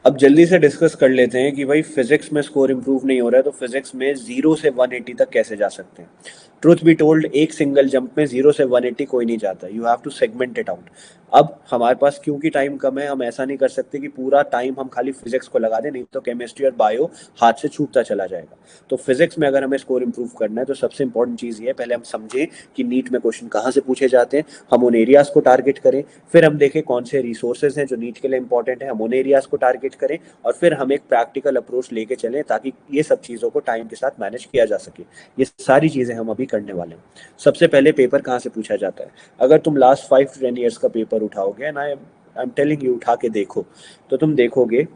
अब जल्दी से डिस्कस कर लेते हैं कि भाई फिजिक्स में स्कोर इंप्रूव नहीं हो रहा है तो फिजिक्स में 0 से 180 तक कैसे जा सकते हैं। ट्रुथ बी टोल्ड, एक सिंगल जंप में 0 से 180 कोई नहीं जाता, you have to segment it out. अब हमारे पास क्योंकि टाइम कम है, हम ऐसा नहीं कर सकते कि पूरा टाइम हम खाली फिजिक्स को लगा दें, नहीं तो केमिस्ट्री और बायो हाथ से छूटता चला जाएगा। तो फिजिक्स में अगर हमें स्कोर इंप्रूव करना है तो सबसे इंपॉर्टेंट चीज़ ये है, पहले हम समझें कि नीट में क्वेश्चन कहाँ से पूछे जाते हैं, हम उन एरियाज को टारगेट करें। फिर हम देखें कौन से रिसोर्सेज हैं जो नीट के लिए इंपॉर्टेंट है, हम उन एरियाज को टारगेट करें। और फिर हम एक प्रैक्टिकल अप्रोच लेके चलें ताकि ये सब चीज़ों को टाइम के साथ मैनेज किया जा सके। ये सारी चीज़ें हम अभी करने वाले हैं। सबसे पहले पेपर कहाँ से पूछा जाता है। अगर तुम लास्ट 5 to 10 ईयर्स का पेपर उठाओगे, and I am telling you, उठा के देखो तो तुम देखोगे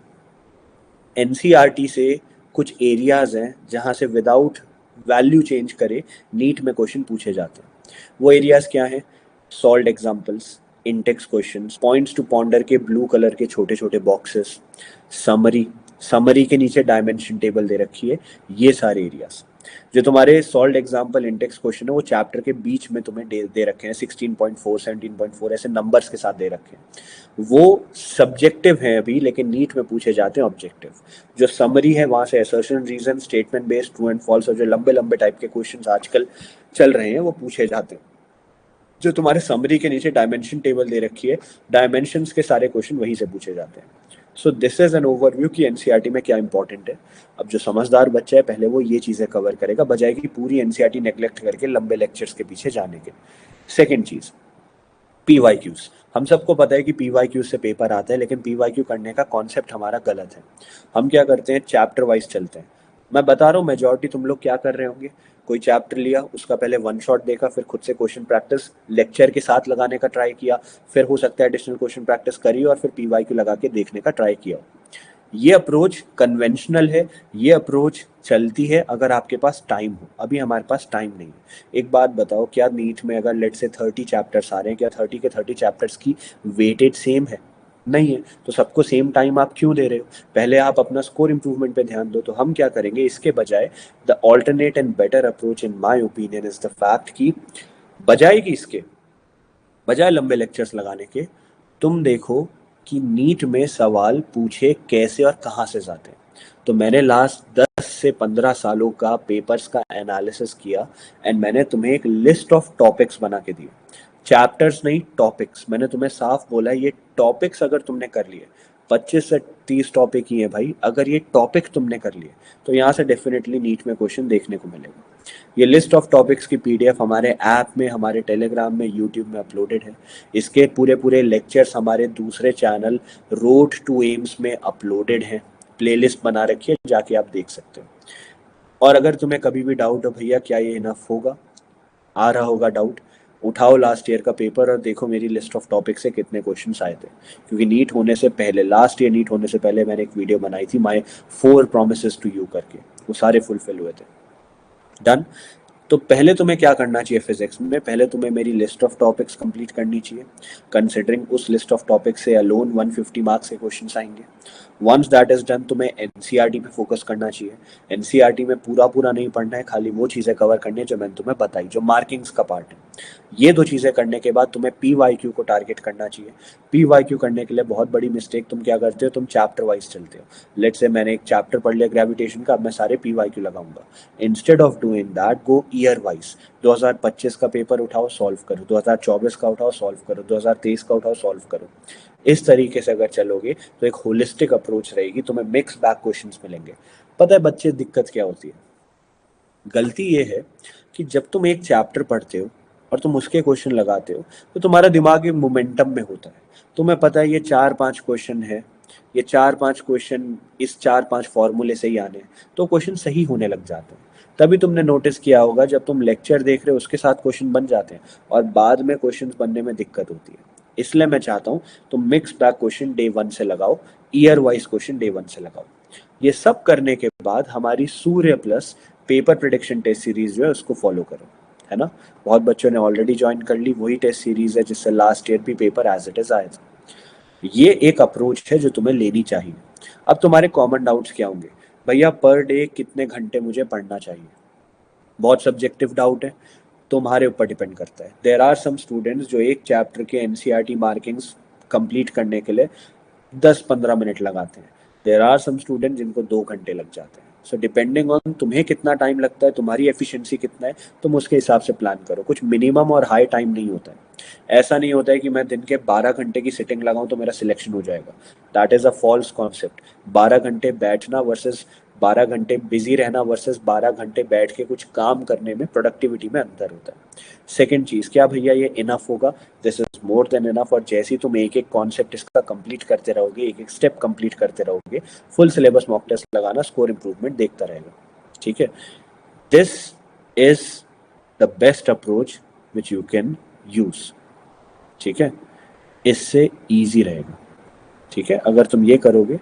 एनसीईआरटी से कुछ एरियाज हैं जहां से विदाउट वैल्यू चेंज करे नीट में क्वेश्चन पूछे जाते हैं। वो एरियाज क्या हैं? Solved examples, intext questions, points to ponder के ब्लू कलर के छोटे छोटे बॉक्सेस, समरी, समरी के नीचे डायमेंशन टेबल दे रखी है। ये सारे एरियाज जो तुम्हारे सॉल्व्ड एग्जाम्पल इंडेक्स क्वेश्चन है वो चैप्टर के बीच में तुम्हें दे रखे हैं, 16.4 17.4 ऐसे नंबर्स के साथ दे रखे हैं। वो सब्जेक्टिव है अभी, लेकिन नीट में पूछे जाते हैं ऑब्जेक्टिव। जो समरी है वहां से assertion, reason, statement based, true and false और जो लंबे लंबे टाइप के क्वेश्चन आजकल चल रहे हैं वो पूछे जाते हैं। जो तुम्हारे समरी के नीचे डायमेंशन टेबल दे रखी है, डायमेंशंस के सारे क्वेश्चन वहीं से पूछे जाते हैं। So this is an overview कि एनसीईआरटी में क्या इंपॉर्टेंट है। अब जो समझदार बच्चा है पहले वो ये चीज़ें कवर करेगा, बजाय कि पूरी एनसीईआरटी नेग्लेक्ट करके लंबे लेक्चर्स के पीछे जाने के। सेकेंड चीज़, पीवाईक्यूज। हम सबको पता है कि पीवाईक्यू से पेपर आता है, लेकिन पीवाईक्यू करने का कॉन्सेप्ट हमारा गलत है। हम क्या करते हैं, चैप्टर वाइज चलते हैं। मैं बता रहा हूँ मेजोरिटी तुम लोग क्या कर रहे होंगे, कोई चैप्टर लिया, उसका पहले वन शॉट देखा, फिर खुद से क्वेश्चन प्रैक्टिस लेक्चर के साथ लगाने का ट्राई किया, फिर हो सकता है एडिशनल क्वेश्चन प्रैक्टिस करी और फिर पीवाईक्यू लगा के देखने का ट्राई किया। ये अप्रोच कन्वेंशनल है, ये अप्रोच चलती है अगर आपके पास टाइम हो। अभी हमारे पास टाइम नहीं है। एक बात बताओ, क्या नीट में अगर लेट से 30 चैप्टर्स आ रहे हैं, क्या 30 के 30 चैप्टर्स की वेटेज सेम है? नहीं है। तो सबको सेम टाइम आप क्यों दे रहे हो? पहले आप अपना स्कोर इंप्रूवमेंट पे ध्यान दो। तो हम क्या करेंगे इसके बजाय, the alternate and better approach in my opinion is the fact कि बजाय कि इसके बजाय लंबे लेक्चर्स लगाने के, तुम देखो कि नीट में सवाल पूछे कैसे और कहाँ से जाते हैं। तो मैंने लास्ट 10 से 15 सालों का पेपर्स का एनालिसिस किया एंड मैंने तुम्हें एक लिस्ट ऑफ टॉपिक्स बना के दिए। चैप्टर्स नहीं, टॉपिक्स। मैंने तुम्हें साफ बोला ये टॉपिक्स अगर तुमने कर लिए, 25 से 30 टॉपिक ही है भाई, अगर ये टॉपिक तुमने कर लिए तो यहाँ से डेफिनेटली नीट में क्वेश्चन देखने को मिलेगा। ये लिस्ट ऑफ टॉपिक्स की पीडीएफ हमारे ऐप में, हमारे टेलीग्राम में, यूट्यूब में अपलोडेड है। इसके पूरे पूरे लेक्चर्स हमारे दूसरे चैनल रोड टू एम्स में अपलोडेड हैं। प्लेलिस्ट बना रखी है, जाके आप देख सकते हो। और अगर तुम्हें कभी भी डाउट हो भैया क्या ये इनफ होगा, आ रहा होगा डाउट, उठाओ लास्ट ईयर का पेपर और देखो मेरी लिस्ट ऑफ टॉपिक से कितने क्वेश्चंस आए थे। क्योंकि नीट होने से पहले, लास्ट ईयर नीट होने से पहले मैंने एक वीडियो बनाई थी, माय 4 promises टू यू करके, वो सारे फुलफिल हुए थे। डन। तो पहले तुम्हें क्या करना चाहिए फिजिक्स में, पहले तुम्हें मेरी लिस्ट ऑफ टॉपिक्स कंप्लीट करनी चाहिए। कंसिडरिंग उस लिस्ट ऑफ टॉपिक्स से अलोन 150 मार्क्स के क्वेश्चंस आएंगे। वंस दैट इज डन, तुम्हें एनसीईआरटी पे फोकस करना चाहिए। एनसीईआरटी में पूरा पूरा नहीं पढ़ना है, खाली वो चीज़ें कवर करनी है जो मैंने तुम्हें बताई, जो मार्किंग्स का पार्ट है। ये दो चीज़ें करने के बाद तुम्हें पीवाईक्यू को टारगेट करना चाहिए। पीवाईक्यू करने के लिए बहुत बड़ी मिस्टेक तुम क्या करते हो, तुम चैप्टर वाइज चलते हो। लेट से मैंने एक चैप्टर पढ़ लिया ग्रेविटेशन का, अब मैं सारे पीवाईक्यू लगाऊंगा। Instead of doing that, go year wise. 2025 का पेपर उठाओ, सॉल्व करो। 2024 का उठाओ, सॉल्व करो। 2023 का उठाओ, सॉल्व करो। इस तरीके से अगर चलोगे तो एक होलिस्टिक अप्रोच रहेगी, तुम्हें मिक्स बैक क्वेश्चंस मिलेंगे। पता है बच्चे दिक्कत क्या होती है? गलती ये है कि जब तुम एक चैप्टर पढ़ते हो और तुम उसके क्वेश्चन लगाते हो तो तुम्हारा दिमाग एक मोमेंटम में होता है। तुम्हें पता है ये 4-5 क्वेश्चन है, ये 4-5 क्वेश्चन इस 4-5 फॉर्मूले से ही आने हैं, तो क्वेश्चन सही होने लग जाते हैं। तभी तुमने नोटिस किया होगा जब तुम लेक्चर देख रहे हो उसके साथ क्वेश्चन बन जाते हैं और बाद में क्वेश्चन बनने में दिक्कत होती है। इसलिए मैं चाहता हूँ तुम मिक्स बैक क्वेश्चन डे 1 से लगाओ, ईयर वाइज क्वेश्चन डे 1 से लगाओ। ये सब करने के बाद हमारी Surya plus paper prediction test series जो है उसको फॉलो करो, है ना। बहुत बच्चों ने ऑलरेडी ज्वाइन कर ली, वही टेस्ट सीरीज है जिससे लास्ट ईयर भी पेपर एज इट इज आया था। ये एक अप्रोच है जो तुम्हें लेनी चाहिए। अब तुम्हारे कॉमन डाउट्स क्या होंगे, भैया पर डे कितने घंटे मुझे पढ़ना चाहिए? बहुत सब्जेक्टिव डाउट है, तुम्हारे ऊपर डिपेंड करता है। देयर आर सम स्टूडेंट्स जो एक चैप्टर के एनसीईआरटी मार्किंग्स कंप्लीट करने के लिए 10-15 मिनट लगाते हैं। देर आर सम स्टूडेंट जिनको 2 घंटे लग जाते हैं। सो डिपेंडिंग ऑन तुम्हें कितना टाइम लगता है, तुम्हारी एफिशिएंसी कितना है, तुम उसके हिसाब से प्लान करो। कुछ मिनिमम और हाई टाइम नहीं होता है। ऐसा नहीं होता है कि मैं दिन के 12 घंटे की सिटिंग लगाऊं तो मेरा सिलेक्शन हो जाएगा। That is a false concept. 12 घंटे बैठना वर्सेस 12 घंटे बिजी रहना वर्सेस 12 घंटे बैठ के कुछ काम करने में प्रोडक्टिविटी में अंतर होता है। सेकेंड चीज, क्या भैया ये इनफ होगा? This is more than enough. और जैसे ही तुम एक एक कॉन्सेप्ट इसका कंप्लीट करते रहोगे, एक एक स्टेप कंप्लीट करते रहोगे, फुल सिलेबस मॉक टेस्ट लगाना, स्कोर इंप्रूवमेंट देखता रहेगा। ठीक है, this is the best approach which you can use. ठीक है, इससे इजी रहेगा। ठीक है, अगर तुम ये करोगे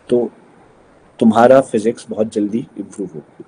तो तुम्हारा फिजिक्स बहुत जल्दी इंप्रूव होगा।